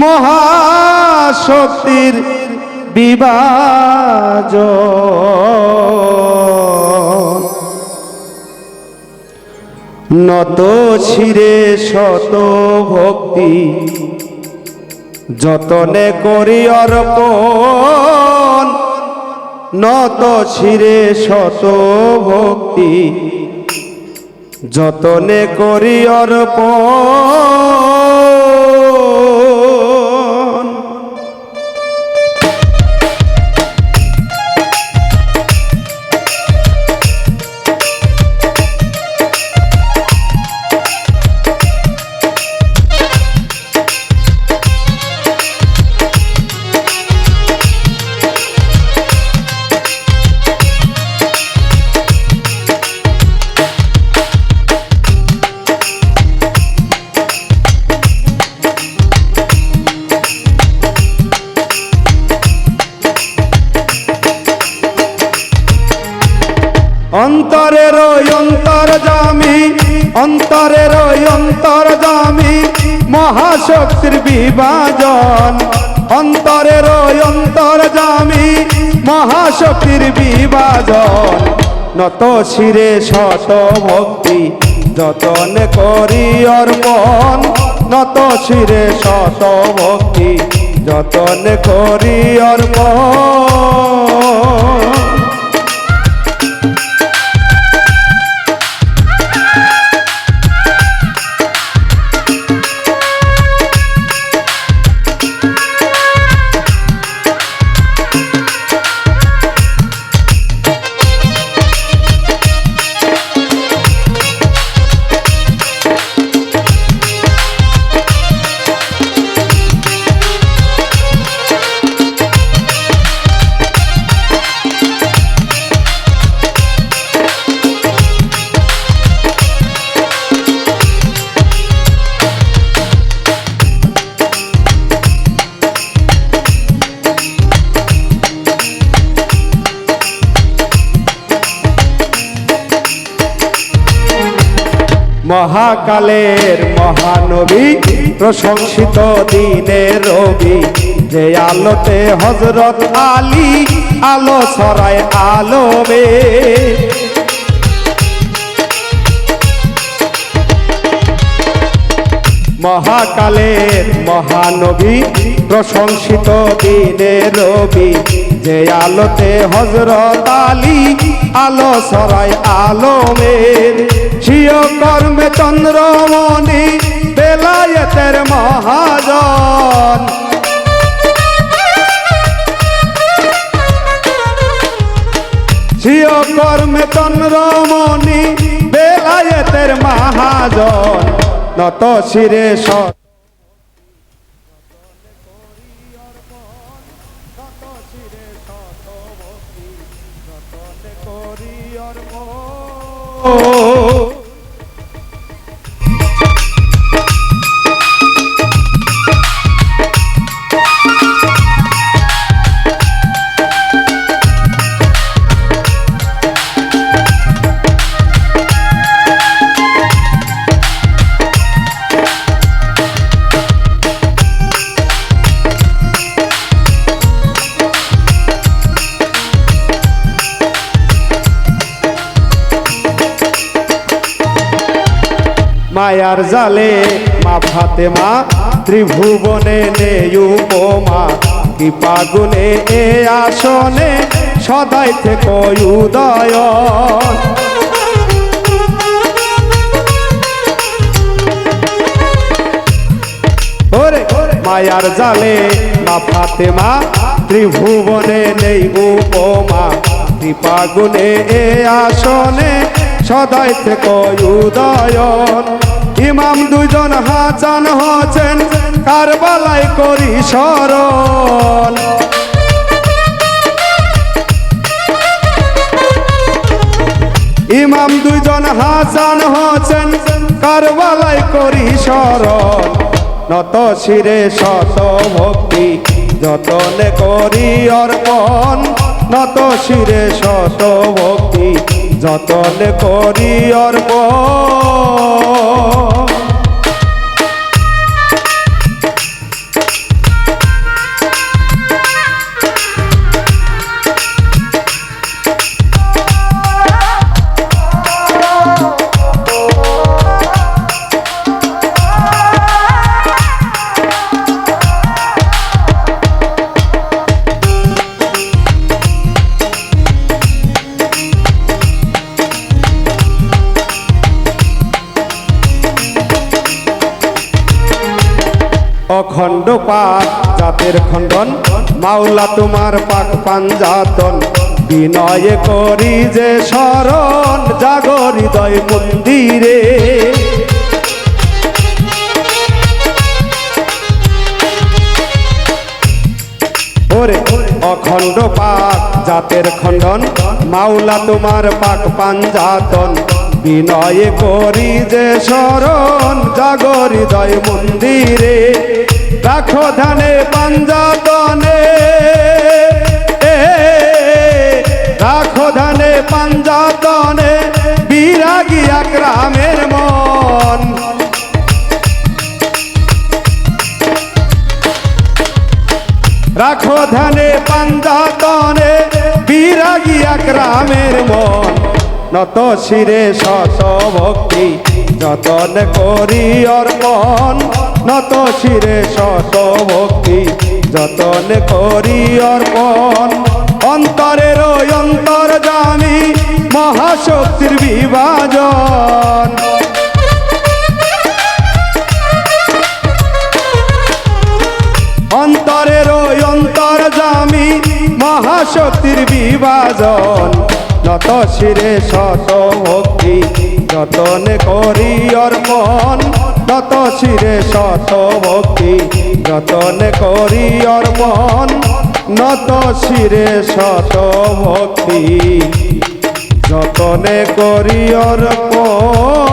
মহাশক্তির বিভাজন নত শিরে শত ভক্তি যতনে করি অর্পণ নত শিরে শত ভক্তি যতনে করি অর্পণ অন্তরের অন্তর্যামী অন্তরের অন্তর্যামী মহাশক্তির বিভাজন অন্তরের অন্তর্যামী মহাশক্তির বিভাজন নত শিরে শত ভক্তি যতন করি অর্পণ নত শিরে শত ভক্তি যতন করি অর্পণ মহাকালের মহানবী প্রশংসিত দিনের রবি যে আলোতে হযরত আলী আলো ছড়ায় আলমে মহাকালের মহানবী প্রশংসিত দিনের রবি যে আলোতে হযরত আলী আলো ছড়ায় আলমের স্বীয় কর্মে চন্দ্রমণি বেলায়েতের মহাজন স্বীয় কর্মে চন্দ্রমণি বেলায়েতের মহাজন নত শিরে শত মায়ার জালে মা ফাতেমা ত্রিভুবনে নেই উপমা কৃপা গুণে এ আসনে সদাই থেকে উদয়ন ওরে মায়ার জালে মা ফাতেমা ত্রিভুবনে নেই উপমা কৃপা গুণে এ আসনে সদাই থেকে উদয়ন ইমাম দুজন হাসান হোসেন কারবালায় করি স্মরণ ইমাম দুজন হাসান হোসেন কারবালায় করি স্মরণ নত শিরে শত ভক্তি যতনে করি অর্পণ নত শিরে শত ভক্তি যতনে করি অর্পণ অখণ্ড পাক জাতের খণ্ডন মাওলা তোমার পাক পাঞ্জাতন বিনয়ে করি যে শরণ জাগো হৃদয় মন্দিরে ওরে অখণ্ড পাক জাতের খণ্ডন মাওলা তোমার পাক পাঞ্জাতন বিনয়ে করি যে শরণ জাগো হৃদয় মন্দিরে রাখো ধ্যানে পাঞ্জাতনে রাখো ধ্যানে পাঞ্জাতনে বিরাগী আকরামের মন রাখো ধ্যানে পাঞ্জাতনে বিরাগী আকরামের মন নত শিরে শত ভক্তি যতন করি অর্পণ নত শিরে শত ভক্তি যতন করি অর্পণ অন্তরের অন্তর জানি মহাশক্তির বিভাজন অন্তরের অন্তর জামি মহাশক্তির বিভাজন নত শিরে শত ভক্তি যতন করি অর্পণ নত শিরে শত ভক্তি যতন করি অর্পণ নত শিরে শত ভক্তি যতনে করি অর্পণ